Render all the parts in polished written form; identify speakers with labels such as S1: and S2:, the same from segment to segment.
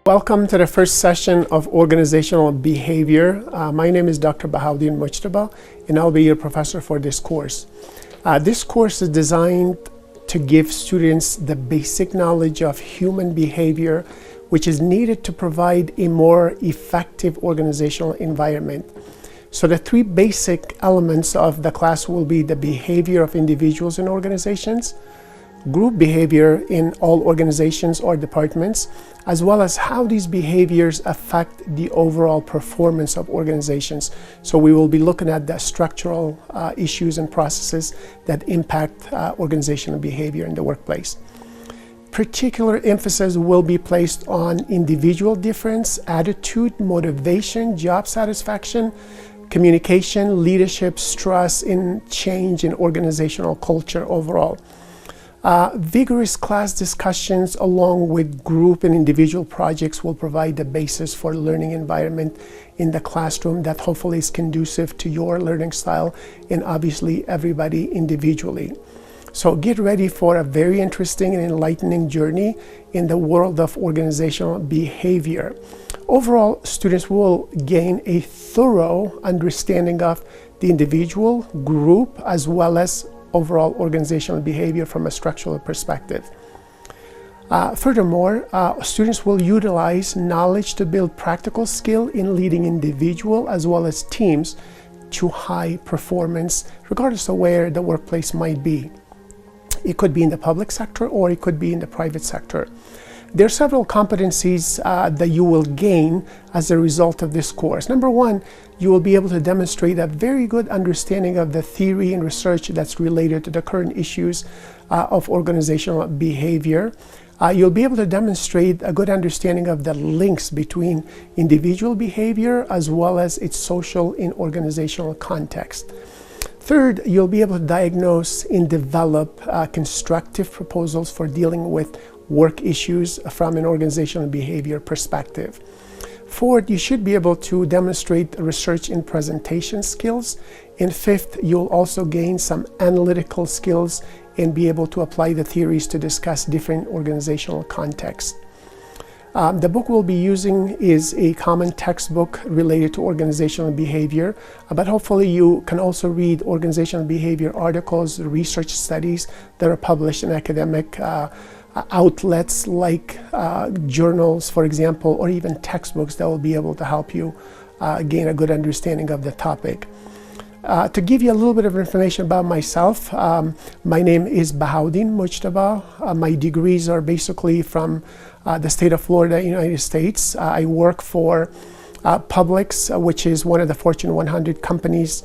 S1: Welcome to the first session of organizational behavior. My name is Dr. Bahaudin Mujtaba, and I'll be your professor for this course. This course is designed to give students the basic knowledge of human behavior, which is needed to provide a more effective organizational environment. So the three basic elements of the class will be the behavior of individuals in organizations, group behavior in all organizations or departments, as well as how these behaviors affect the overall performance of organizations. So we will be looking at the structural issues and processes that impact organizational behavior in the workplace. Particular emphasis will be placed on individual difference, attitude, motivation, job satisfaction, communication, leadership, stress, in change in organizational culture overall. Vigorous class discussions along with group and individual projects will provide the basis for learning environment in the classroom that hopefully is conducive to your learning style and obviously everybody individually. So get ready for a very interesting and enlightening journey in the world of organizational behavior. Overall, students will gain a thorough understanding of the individual, group, as well as overall organizational behavior from a structural perspective. Furthermore, students will utilize knowledge to build practical skill in leading individual as well as teams to high performance, regardless of where the workplace might be. It could be in the public sector or it could be in the private sector. There are several competencies that you will gain as a result of this course. Number one, you will be able to demonstrate a very good understanding of the theory and research that's related to the current issues of organizational behavior. You'll be able to demonstrate a good understanding of the links between individual behavior as well as its social and organizational context. Third, you'll be able to diagnose and develop constructive proposals for dealing with work issues from an organizational behavior perspective. Fourth, you should be able to demonstrate research and presentation skills. And fifth, you'll also gain some analytical skills and be able to apply the theories to discuss different organizational contexts. The book we'll be using is a common textbook related to organizational behavior, but hopefully you can also read organizational behavior articles, research studies that are published in academic outlets like journals, for example, or even textbooks that will be able to help you gain a good understanding of the topic. To give you a little bit of information about myself, my name is Bahaudin Mujtaba. My degrees are basically from the state of Florida, United States. I work for Publix, which is one of the Fortune 100 companies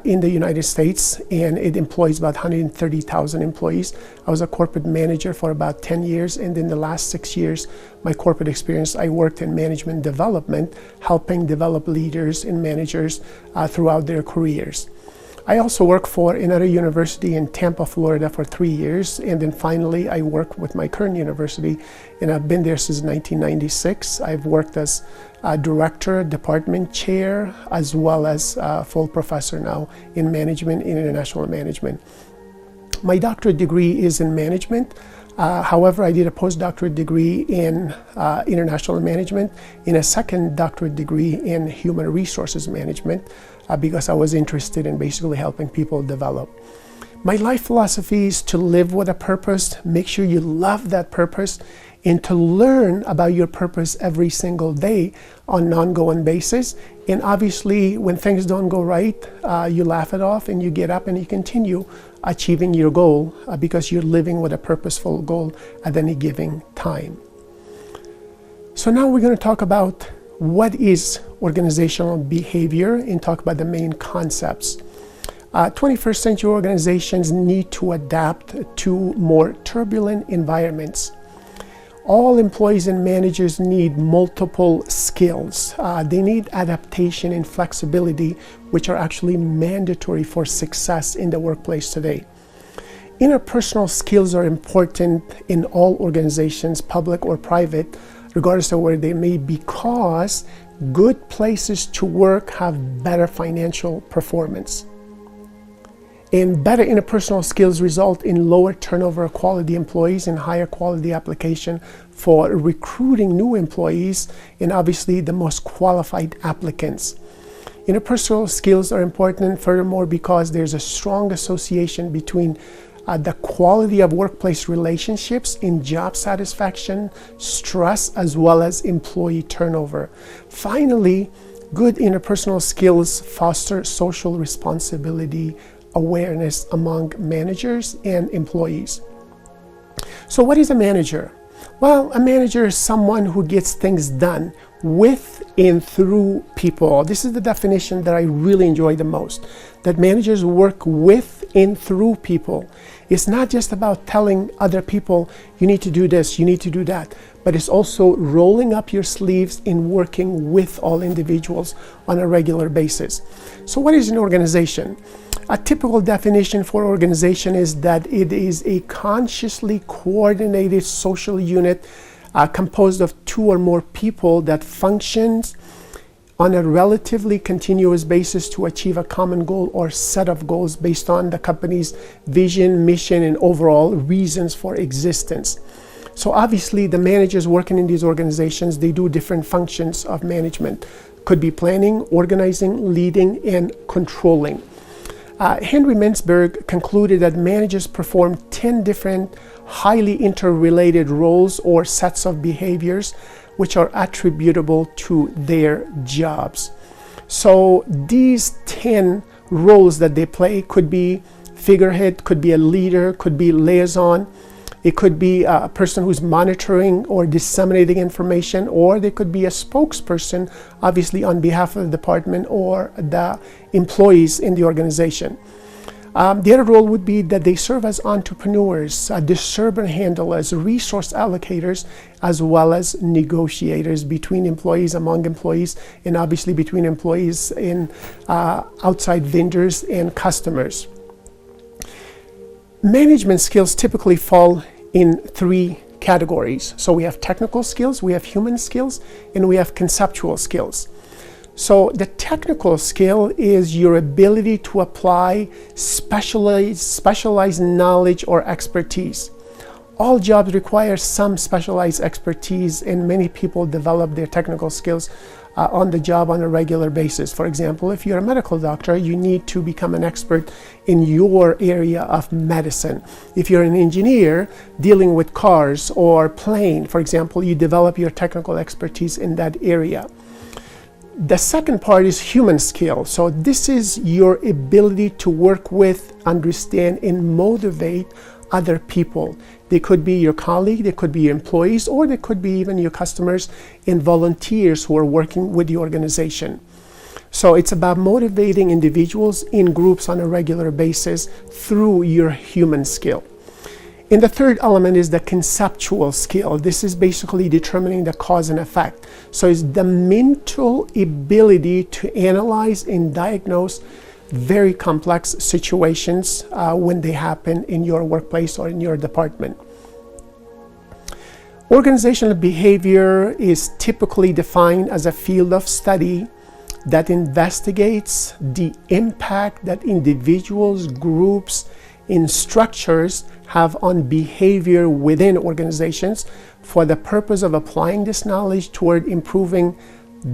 S1: in the United States, and it employs about 130,000 employees. I was a corporate manager for about 10 years, and in the last 6 years, my corporate experience, I worked in management development, helping develop leaders and managers throughout their careers. I also work for another university in Tampa, Florida for 3 years, and then finally I work with my current university, and I've been there since 1996. I've worked as director, department chair, as well as full professor now in management, in international management. My doctorate degree is in management. However, I did a postdoctorate degree in international management, and a second doctorate degree in human resources management because I was interested in basically helping people develop. My life philosophy is to live with a purpose, make sure you love that purpose, and to learn about your purpose every single day on an ongoing basis. And obviously, when things don't go right, you laugh it off and you get up and you continue achieving your goal because you're living with a purposeful goal at any given time. So now we're going to talk about what is organizational behavior and talk about the main concepts. 21st century organizations need to adapt to more turbulent environments. All employees and managers need multiple skills. They need adaptation and flexibility, which are actually mandatory for success in the workplace today. Interpersonal skills are important in all organizations, public or private, regardless of where they may be, because good places to work have better financial performance. And better interpersonal skills result in lower turnover of quality employees and higher quality application for recruiting new employees and obviously the most qualified applicants. Interpersonal skills are important furthermore because there's a strong association between the quality of workplace relationships in job satisfaction, stress, as well as employee turnover. Finally, good interpersonal skills foster social responsibility awareness among managers and employees. So what is a manager? Well, a manager is someone who gets things done with and through people. This is the definition that I really enjoy the most, that managers work with and through people. It's not just about telling other people, you need to do this, you need to do that, but it's also rolling up your sleeves and working with all individuals on a regular basis. So what is an organization? A typical definition for organization is that it is a consciously coordinated social unit composed of two or more people that functions on a relatively continuous basis to achieve a common goal or set of goals based on the company's vision, mission, and overall reasons for existence. So obviously the managers working in these organizations, they do different functions of management. Could be planning, organizing, leading, and controlling. Henry Mintzberg concluded that managers perform 10 different highly interrelated roles or sets of behaviors which are attributable to their jobs. So these 10 roles that they play could be figurehead, could be a leader, could be liaison, it could be a person who's monitoring or disseminating information, or they could be a spokesperson, obviously on behalf of the department or the employees in the organization. The other role would be that they serve as entrepreneurs, discernment handlers, resource allocators, as well as negotiators between employees, among employees, and obviously between employees and outside vendors and customers. Management skills typically fall in three categories. So we have technical skills, we have human skills, and we have conceptual skills. So the technical skill is your ability to apply specialized knowledge or expertise. All jobs require some specialized expertise, and many people develop their technical skills on the job on a regular basis. For example, if you're a medical doctor, you need to become an expert in your area of medicine. If you're an engineer dealing with cars or plane, for example, you develop your technical expertise in that area. The second part is human skill. So this is your ability to work with, understand, and motivate other people. They could be your colleague, they could be your employees, or they could be even your customers and volunteers who are working with the organization. So it's about motivating individuals in groups on a regular basis through your human skill. And the third element is the conceptual skill. This is basically determining the cause and effect. So it's the mental ability to analyze and diagnose very complex situations when they happen in your workplace or in your department. Organizational behavior is typically defined as a field of study that investigates the impact that individuals, groups, and structures have on behavior within organizations for the purpose of applying this knowledge toward improving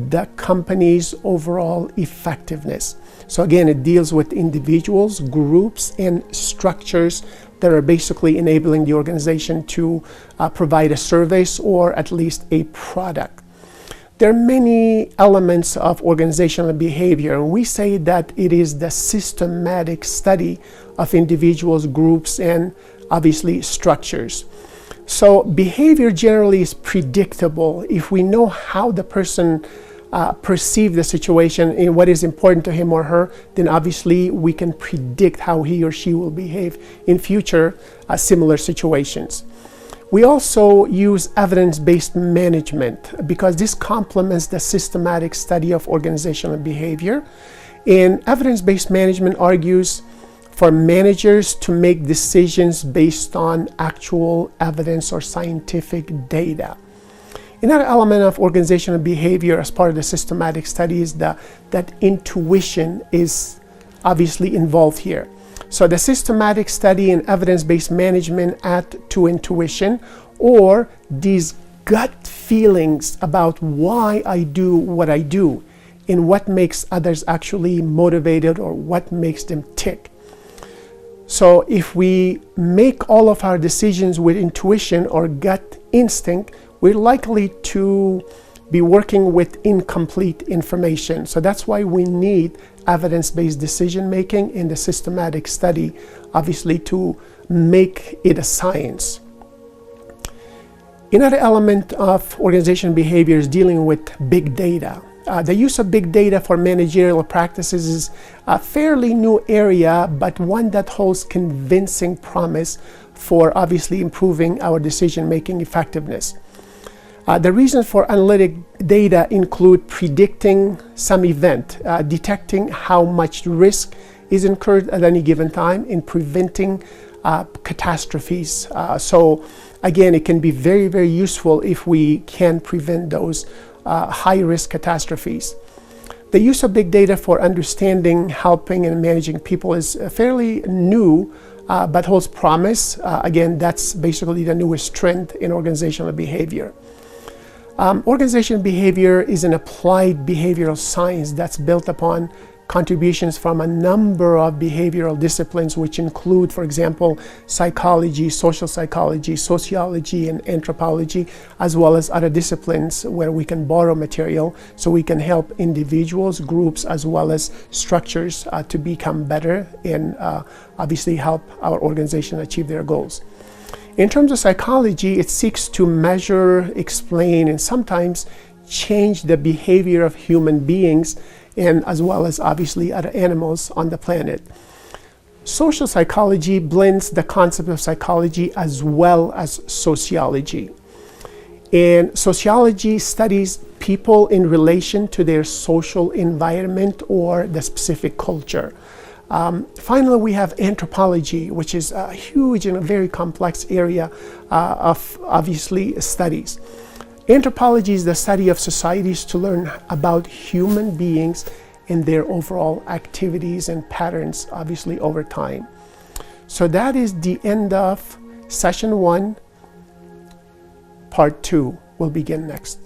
S1: the company's overall effectiveness. So again, it deals with individuals, groups, and structures that are basically enabling the organization to provide a service or at least a product. There are many elements of organizational behavior, and we say that it is the systematic study of individuals, groups, and obviously structures. So behavior generally is predictable. If we know how the person perceive the situation and what is important to him or her, then obviously we can predict how he or she will behave in future similar situations. We also use evidence-based management because this complements the systematic study of organizational behavior. And evidence-based management argues for managers to make decisions based on actual evidence or scientific data. Another element of organizational behavior as part of the systematic study is that intuition is obviously involved here. So the systematic study and evidence-based management add to intuition, or these gut feelings about why I do what I do and what makes others actually motivated or what makes them tick. So if we make all of our decisions with intuition or gut instinct, we're likely to be working with incomplete information. So that's why we need evidence-based decision making in the systematic study, obviously, to make it a science. Another element of organizational behavior is dealing with big data. The use of big data for managerial practices is a fairly new area, but one that holds convincing promise for obviously improving our decision-making effectiveness. The reasons for analytic data include predicting some event, detecting how much risk is incurred at any given time, and preventing catastrophes. So again, it can be very, very useful if we can prevent those high-risk catastrophes. The use of big data for understanding, helping, and managing people is fairly new, but holds promise. Again, that's basically the newest trend in organizational behavior. Organizational behavior is an applied behavioral science that's built upon contributions from a number of behavioral disciplines, which include, for example, psychology, social psychology, sociology, and anthropology, as well as other disciplines where we can borrow material so we can help individuals, groups, as well as structures to become better and obviously help our organization achieve their goals. In terms of psychology, it seeks to measure, explain, and sometimes change the behavior of human beings, and as well as obviously other animals on the planet. Social psychology blends the concept of psychology as well as sociology. And sociology studies people in relation to their social environment or the specific culture. Finally, we have anthropology, which is a huge and a very complex area of obviously studies. Anthropology is the study of societies to learn about human beings and their overall activities and patterns, obviously over time. So that is the end of session 1. Part 2 will begin next.